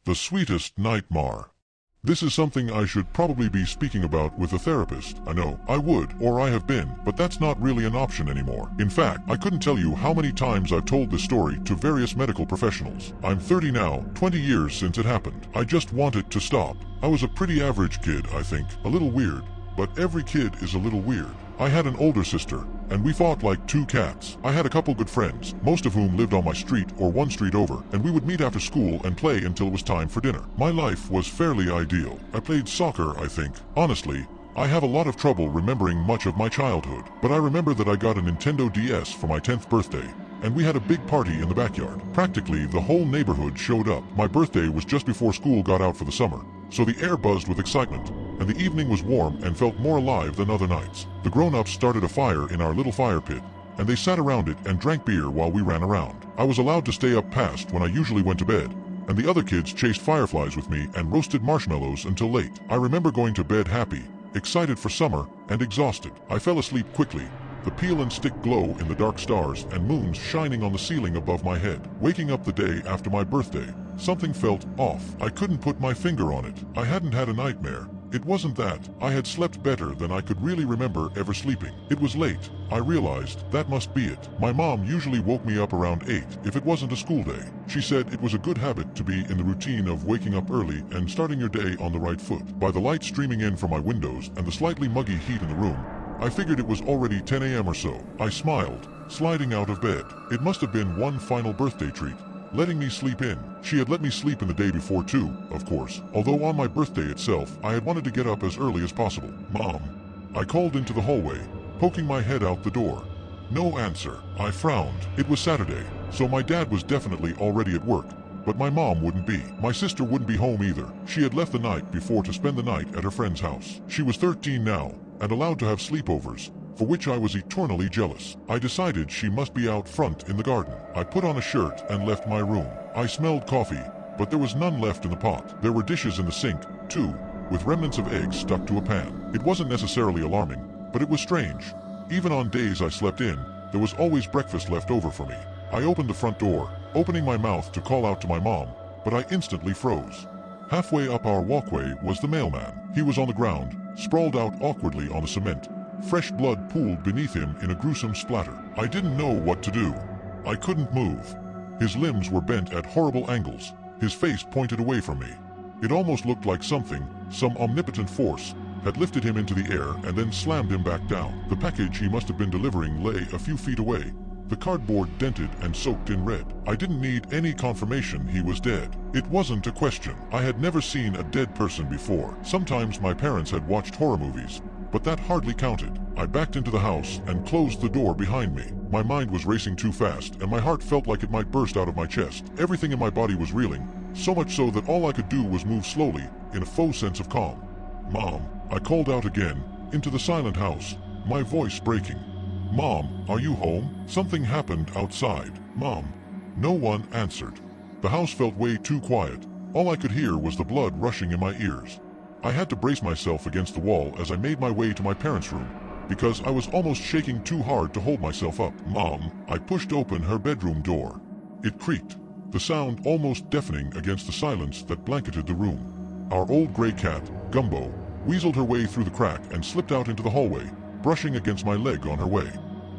The sweetest nightmare. This is something I should probably be speaking about with a therapist. I know, I would, or I have been, but that's not really an option anymore. In fact, I couldn't tell you how many times I've told this story to various medical professionals. I'm 30 now, 20 years since it happened. I just want it to stop. I was a pretty average kid, I think. A little weird, but every kid is a little weird. I had an older sister, and we fought like two cats. I had a couple good friends, most of whom lived on my street or one street over, and we would meet after school and play until it was time for dinner. My life was fairly ideal. I played soccer, I think. Honestly, I have a lot of trouble remembering much of my childhood, but I remember that I got a Nintendo DS for my 10th birthday, and we had a big party in the backyard. Practically the whole neighborhood showed up. My birthday was just before school got out for the summer, so the air buzzed with excitement, and the evening was warm and felt more alive than other nights. The grown-ups started a fire in our little fire pit, and they sat around it and drank beer while we ran around. I was allowed to stay up past when I usually went to bed, and the other kids chased fireflies with me and roasted marshmallows until late. I remember going to bed happy, excited for summer, and exhausted. I fell asleep quickly, the peel and stick glow in the dark stars and moons shining on the ceiling above my head. Waking up the day after my birthday, something felt off. I couldn't put my finger on it. I hadn't had a nightmare. It wasn't that. I had slept better than I could really remember ever sleeping. It was late. I realized that must be it. My mom usually woke me up around 8 if it wasn't a school day. She said it was a good habit to be in the routine of waking up early and starting your day on the right foot. By the light streaming in from my windows and the slightly muggy heat in the room, I figured it was already 10 a.m. or so. I smiled, sliding out of bed. It must have been one final birthday treat, letting me sleep in. She had let me sleep in the day before too, of course, although on my birthday itself I had wanted to get up as early as possible. Mom. I called into the hallway, poking my head out the door. No answer. I frowned. It was Saturday, so my dad was definitely already at work, but my mom wouldn't be. My sister wouldn't be home either. She had left the night before to spend the night at her friend's house. She was 13 now, and allowed to have sleepovers, for which I was eternally jealous. I decided she must be out front in the garden. I put on a shirt and left my room. I smelled coffee, but there was none left in the pot. There were dishes in the sink, too, with remnants of eggs stuck to a pan. It wasn't necessarily alarming, but it was strange. Even on days I slept in, there was always breakfast left over for me. I opened the front door, opening my mouth to call out to my mom, but I instantly froze. Halfway up our walkway was the mailman. He was on the ground, sprawled out awkwardly on the cement. Fresh blood pooled beneath him in a gruesome splatter. I didn't know what to do. I couldn't move. His limbs were bent at horrible angles, his face pointed away from me. It almost looked like something, some omnipotent force, had lifted him into the air and then slammed him back down. The package he must have been delivering lay a few feet away, the cardboard dented and soaked in red. I didn't need any confirmation he was dead. It wasn't a question. I had never seen a dead person before. Sometimes my parents had watched horror movies, but that hardly counted. I backed into the house and closed the door behind me. My mind was racing too fast, and my heart felt like it might burst out of my chest. Everything in my body was reeling, so much so that all I could do was move slowly, in a faux sense of calm. Mom, I called out again, into the silent house, my voice breaking. Mom, are you home? Something happened outside. Mom. No one answered. The house felt way too quiet. All I could hear was the blood rushing in my ears. I had to brace myself against the wall as I made my way to my parents' room, because I was almost shaking too hard to hold myself up. Mom. I pushed open her bedroom door. It creaked, the sound almost deafening against the silence that blanketed the room. Our old gray cat, Gumbo, weaseled her way through the crack and slipped out into the hallway, brushing against my leg on her way.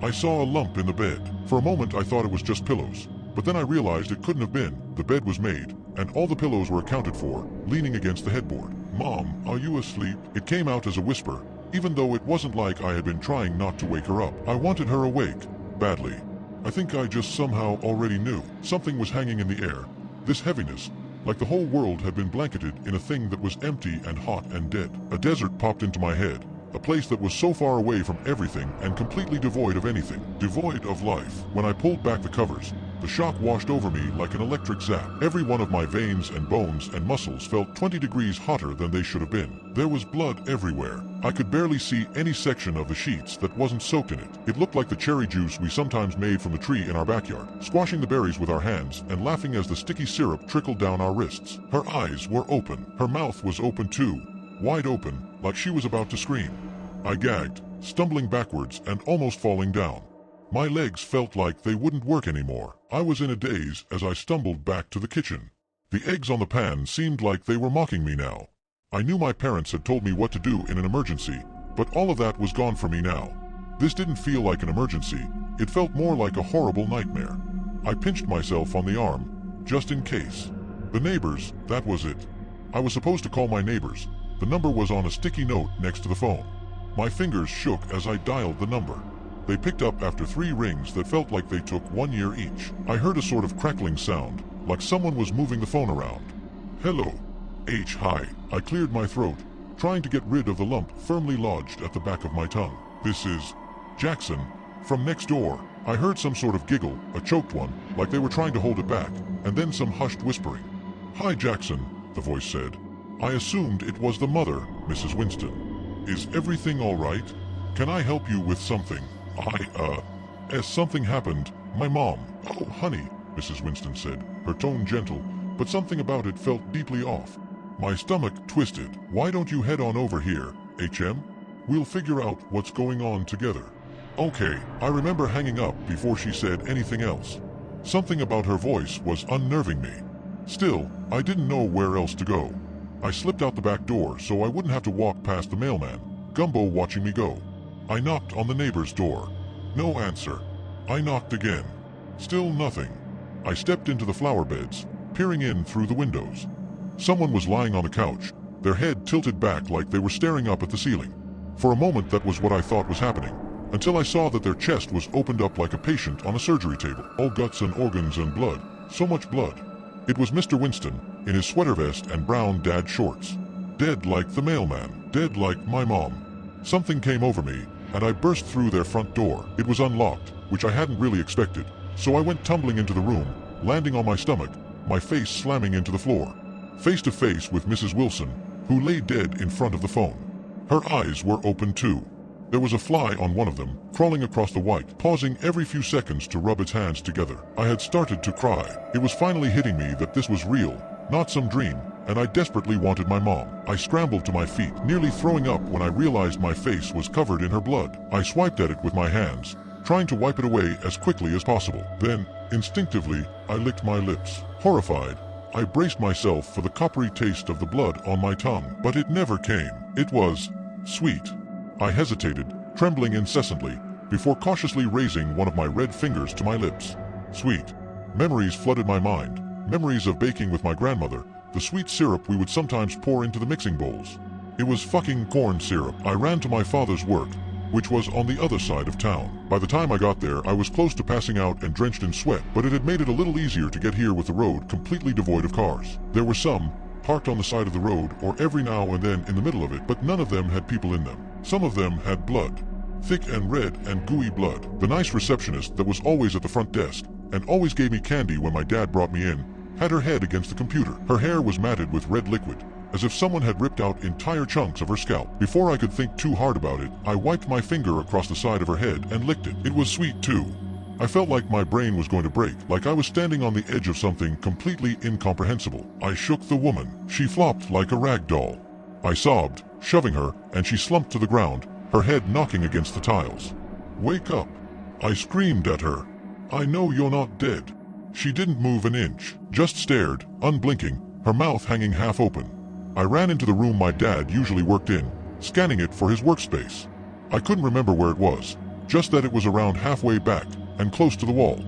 I saw a lump in the bed. For a moment I thought it was just pillows, but then I realized it couldn't have been. The bed was made, and all the pillows were accounted for, leaning against the headboard. Mom, are you asleep? It came out as a whisper, even though it wasn't like I had been trying not to wake her up. I wanted her awake, badly. I think I just somehow already knew. Something was hanging in the air, this heaviness, like the whole world had been blanketed in a thing that was empty and hot and dead. A desert popped into my head. A place that was so far away from everything and completely devoid of anything, devoid of life. When I pulled back the covers, the shock washed over me like an electric zap. Every one of my veins and bones and muscles felt 20 degrees hotter than they should have been. There was blood everywhere. I could barely see any section of the sheets that wasn't soaked in it. It looked like the cherry juice we sometimes made from the tree in our backyard, squashing the berries with our hands and laughing as the sticky syrup trickled down our wrists. Her eyes were open. Her mouth was open too, wide open, like she was about to scream. I gagged, stumbling backwards and almost falling down. My legs felt like they wouldn't work anymore. I was in a daze as I stumbled back to the kitchen. The eggs on the pan seemed like they were mocking me now. I knew my parents had told me what to do in an emergency, but all of that was gone from me now. This didn't feel like an emergency, it felt more like a horrible nightmare. I pinched myself on the arm, just in case. The neighbors, that was it. I was supposed to call my neighbors. The number was on a sticky note next to the phone. My fingers shook as I dialed the number. They picked up after 3 rings that felt like they took 1 year each. I heard a sort of crackling sound, like someone was moving the phone around. Hello. Hi. I cleared my throat, trying to get rid of the lump firmly lodged at the back of my tongue. This is Jackson, from next door. I heard some sort of giggle, a choked one, like they were trying to hold it back, and then some hushed whispering. Hi Jackson, the voice said. I assumed it was the mother, Mrs. Winston. Is everything all right? Can I help you with something? Something happened. My mom. Oh, honey, Mrs. Winston said, her tone gentle, but something about it felt deeply off. My stomach twisted. Why don't you head on over here, HM? We'll figure out what's going on together. Okay, I remember hanging up before she said anything else. Something about her voice was unnerving me. Still, I didn't know where else to go. I slipped out the back door so I wouldn't have to walk past the mailman, Gumbo watching me go. I knocked on the neighbor's door. No answer. I knocked again. Still nothing. I stepped into the flower beds, peering in through the windows. Someone was lying on the couch, their head tilted back like they were staring up at the ceiling. For a moment that was what I thought was happening, until I saw that their chest was opened up like a patient on a surgery table. All guts and organs and blood. So much blood. It was Mr. Winston, in his sweater vest and brown dad shorts. Dead like the mailman. Dead like my mom. Something came over me, and I burst through their front door. It was unlocked, which I hadn't really expected, so I went tumbling into the room, landing on my stomach, my face slamming into the floor. Face to face with Mrs. Wilson, who lay dead in front of the phone. Her eyes were open too. There was a fly on one of them, crawling across the white, pausing every few seconds to rub its hands together. I had started to cry. It was finally hitting me that this was real, not some dream, and I desperately wanted my mom. I scrambled to my feet, nearly throwing up when I realized my face was covered in her blood. I swiped at it with my hands, trying to wipe it away as quickly as possible. Then, instinctively, I licked my lips. Horrified, I braced myself for the coppery taste of the blood on my tongue, but it never came. It was sweet. I hesitated, trembling incessantly, before cautiously raising one of my red fingers to my lips. Sweet. Memories flooded my mind, memories of baking with my grandmother, the sweet syrup we would sometimes pour into the mixing bowls. It was fucking corn syrup. I ran to my father's work, which was on the other side of town. By the time I got there, I was close to passing out and drenched in sweat, but it had made it a little easier to get here with the road completely devoid of cars. There were some, parked on the side of the road or every now and then in the middle of it, but none of them had people in them. Some of them had blood. Thick and red and gooey blood. The nice receptionist that was always at the front desk, and always gave me candy when my dad brought me in, had her head against the computer. Her hair was matted with red liquid, as if someone had ripped out entire chunks of her scalp. Before I could think too hard about it, I wiped my finger across the side of her head and licked it. It was sweet too. I felt like my brain was going to break, like I was standing on the edge of something completely incomprehensible. I shook the woman. She flopped like a rag doll. I sobbed, shoving her, and she slumped to the ground, her head knocking against the tiles. Wake up. I screamed at her. I know you're not dead. She didn't move an inch, just stared, unblinking, her mouth hanging half open. I ran into the room my dad usually worked in, scanning it for his workspace. I couldn't remember where it was, just that it was around halfway back, and close to the wall.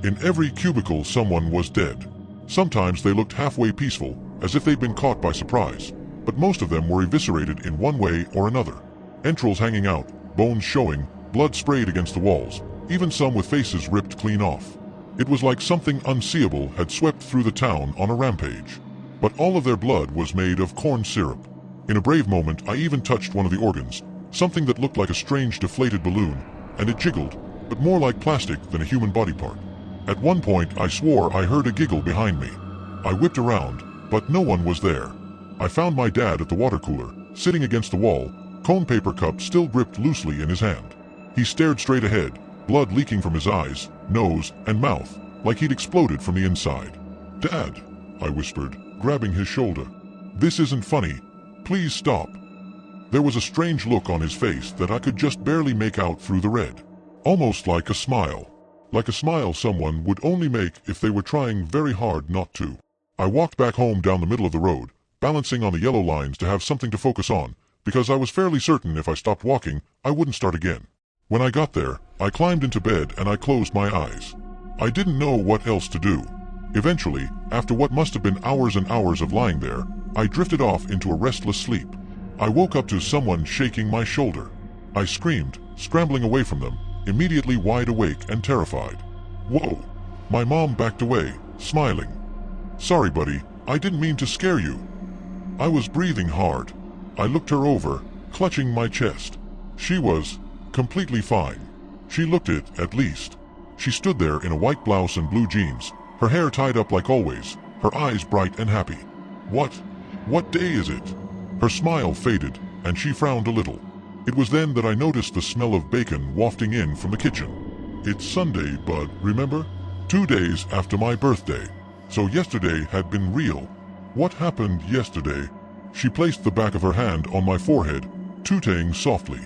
In every cubicle someone was dead. Sometimes they looked halfway peaceful, as if they'd been caught by surprise, but most of them were eviscerated in one way or another. Entrails hanging out, bones showing, blood sprayed against the walls, even some with faces ripped clean off. It was like something unseeable had swept through the town on a rampage. But all of their blood was made of corn syrup. In a brave moment, I even touched one of the organs, something that looked like a strange deflated balloon, and it jiggled, but more like plastic than a human body part. At one point, I swore I heard a giggle behind me. I whipped around, but no one was there. I found my dad at the water cooler, sitting against the wall, cone paper cup still gripped loosely in his hand. He stared straight ahead, blood leaking from his eyes, nose, and mouth, like he'd exploded from the inside. "Dad," I whispered, grabbing his shoulder. "This isn't funny. Please stop." There was a strange look on his face that I could just barely make out through the red. Almost like a smile. Like a smile someone would only make if they were trying very hard not to. I walked back home down the middle of the road, balancing on the yellow lines to have something to focus on, because I was fairly certain if I stopped walking, I wouldn't start again. When I got there, I climbed into bed and I closed my eyes. I didn't know what else to do. Eventually, after what must have been hours and hours of lying there, I drifted off into a restless sleep. I woke up to someone shaking my shoulder. I screamed, scrambling away from them, immediately wide awake and terrified. Whoa! My mom backed away, smiling. Sorry, buddy, I didn't mean to scare you. I was breathing hard. I looked her over, clutching my chest. She was completely fine. She looked it, at least. She stood there in a white blouse and blue jeans, her hair tied up like always, her eyes bright and happy. What day is it? Her smile faded, and she frowned a little. It was then that I noticed the smell of bacon wafting in from the kitchen. It's Sunday, bud, remember? 2 days after my birthday. So yesterday had been real. What happened yesterday? She placed the back of her hand on my forehead, tooting softly.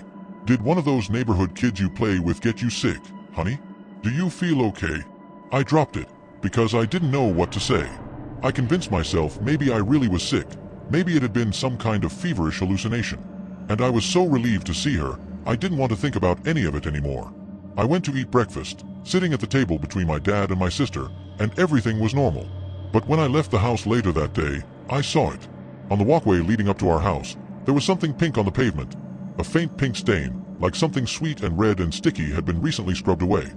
Did one of those neighborhood kids you play with get you sick, honey? Do you feel okay? I dropped it, because I didn't know what to say. I convinced myself maybe I really was sick, maybe it had been some kind of feverish hallucination. And I was so relieved to see her, I didn't want to think about any of it anymore. I went to eat breakfast, sitting at the table between my dad and my sister, and everything was normal. But when I left the house later that day, I saw it. On the walkway leading up to our house, there was something pink on the pavement. A faint pink stain, like something sweet and red and sticky had been recently scrubbed away.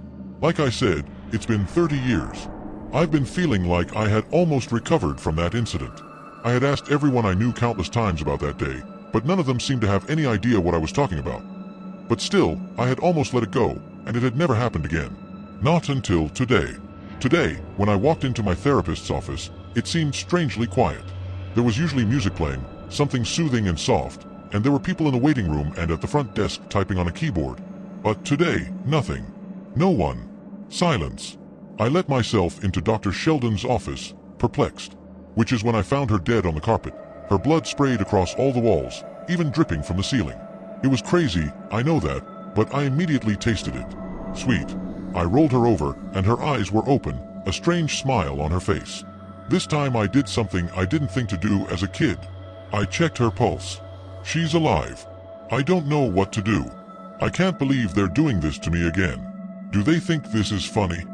Like I said, it's been 30 years. I've been feeling like I had almost recovered from that incident. I had asked everyone I knew countless times about that day, but none of them seemed to have any idea what I was talking about. But still, I had almost let it go, and it had never happened again. Not until today. Today, when I walked into my therapist's office, it seemed strangely quiet. There was usually music playing, something soothing and soft, and there were people in the waiting room and at the front desk typing on a keyboard. But today, nothing. No one. Silence. I let myself into Dr. Sheldon's office, perplexed. Which is when I found her dead on the carpet, her blood sprayed across all the walls, even dripping from the ceiling. It was crazy, I know that, but I immediately tasted it. Sweet. I rolled her over, and her eyes were open, a strange smile on her face. This time I did something I didn't think to do as a kid. I checked her pulse. She's alive. I don't know what to do. I can't believe they're doing this to me again. Do they think this is funny?